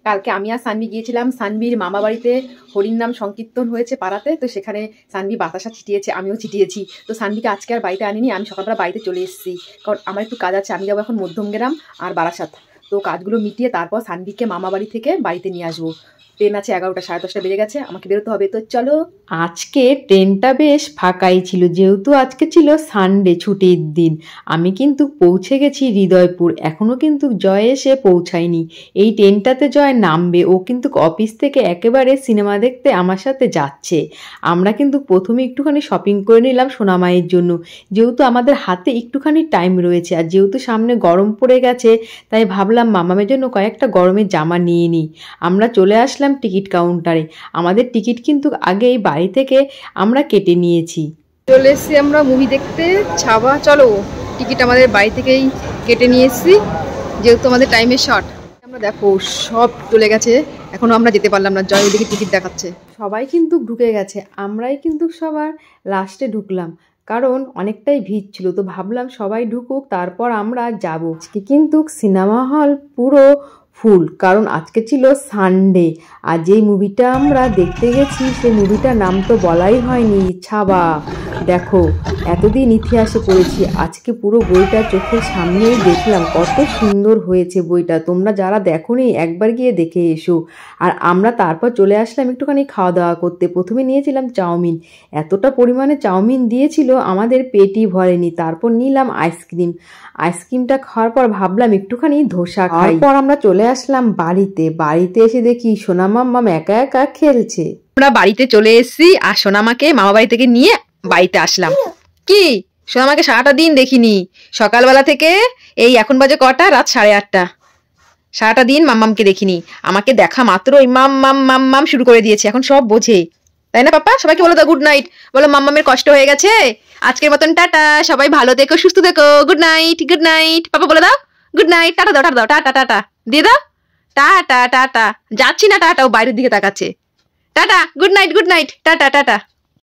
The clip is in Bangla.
কালকে আমি আর সানভি গিয়েছিলাম সানভির মামা বাড়িতে। হরির নাম সংকীর্তন হয়েছে পাড়াতে, তো সেখানে সানভি বাতাসা ছিটিয়েছে, আমিও ছিটিয়েছি। তো সানভিকে আজকে আর বাড়িতে আনিনি, আমি সকালবেলা বাড়িতে চলে এসেছি, কারণ আমার একটু কাজ আছে। আমি যাবো এখন মধ্যমগ্রাম আর বারাসাত, তো কাজগুলো মিটিয়ে তারপর সানভিকে মামা বাড়ি থেকে বাড়িতে নিয়ে আসবো। ট্রেন আছে 11টা, 10:30 বেজে গেছে, আমাকে বেরোতে হবে। তো চলো। আজকে ট্রেনটা বেশ ফাঁকাই ছিল, যেহেতু আজকে ছিল সানডে, ছুটির দিন। আমি কিন্তু পৌঁছে গেছি হৃদয়পুর, এখনও কিন্তু জয় এসে পৌঁছায়নি। এই ট্রেনটাতে জয় নামবে, ও কিন্তু অফিস থেকে একেবারে সিনেমা দেখতে আমার সাথে যাচ্ছে। আমরা কিন্তু প্রথমে একটুখানি শপিং করে নিলাম সোনামায়ের জন্য, যেহেতু আমাদের হাতে একটুখানি টাইম রয়েছে, আর যেহেতু সামনে গরম পড়ে গেছে, তাই ভাবলাম মামামের জন্য কয়েকটা গরমের জামা নিয়ে নিই। আমরা চলে আসলাম টিকিট কাউন্টারে। আমাদের টিকিট কিন্তু আগেই বাড়ি থেকে আমরা কেটে নিয়েছি। চলে এসেছি আমরা মুভি দেখতে ছাবা। চলো, টিকিট আমাদের বাড়ি থেকেই কেটে নিয়ে এসেছি, যেহেতু আমাদের টাইমের শর্ট। আমরা দেখো সব চলে গেছে, এখনো আমরা যেতে পারলাম না। জয় ওদিকে টিকিট দেখাচ্ছে। সবাই কিন্তু ঢুকে গেছে, আমরাই কিন্তু সবার লাস্টে ঢুকলাম, কারণ অনেকটাই ভিড় ছিল। তো ভাবলাম সবাই ঢুকুক, তারপর আমরা যাব। আজকে কিন্তু সিনেমা হল পুরো ফুল, কারণ আজকে ছিল সানডে। আর যেই মুভিটা আমরা দেখতে গেছি সেই মুভিটার নাম তো বলাই হয়নি, ছাবা। দেখো, এতদিন ইতিহাসে পড়েছি, আজকে পুরো বইটা চোখের সামনেই দেখলাম। কত সুন্দর হয়েছে বইটা, তোমরা যারা দেখোনি একবার গিয়ে দেখে এসো। আর আমরা তারপর চলে আসলাম একটুখানি খাওয়া দাওয়া করতে। প্রথমে নিয়েছিলাম চাউমিন, এতটা পরিমাণে চাউমিন দিয়েছিল আমাদের পেটই ভরেনি। তারপর নিলাম আইসক্রিম। আইসক্রিমটা খাওয়ার পর ভাবলাম একটুখানি ধোসা খাই। তারপর আমরা চলে আসলাম বাড়িতে। বাড়িতে এসে দেখি সোনা মাম্মাম একা একা খেলছে। আমরা বাড়িতে চলে এসেছি, আর সোনামাকে মামা বাড়ি থেকে নিয়ে বাড়িতে আসলাম। কি সোনামাকে সারাটা দিন দেখিনি, সকালবেলা থেকে এই এখন বাজে কটা, রাত 8:30। সারাটা দিন মাম্মামকে দেখিনি। আমাকে দেখা মাত্র ওই মাম মাম মাম মাম শুরু করে দিয়েছে, এখন সব বোঝে, তাই না পাপা? সবাইকে বলো দাও গুড নাইট, বলো মাম্মামের কষ্ট হয়ে গেছে, আজকের মতন টাটা, সবাই ভালো থেকো, সুস্থ থেকো, গুড নাইট গুড নাইট। পাপা বলে দাও গুড নাইট, টাটা দাও, টাটা দাও, টাটা টাটা দিয়ে দাও, টাটা টাটা। যাচ্ছি না, টাটা, ও বাইরের দিকে তাকাচ্ছে। Tata, good night tata tata.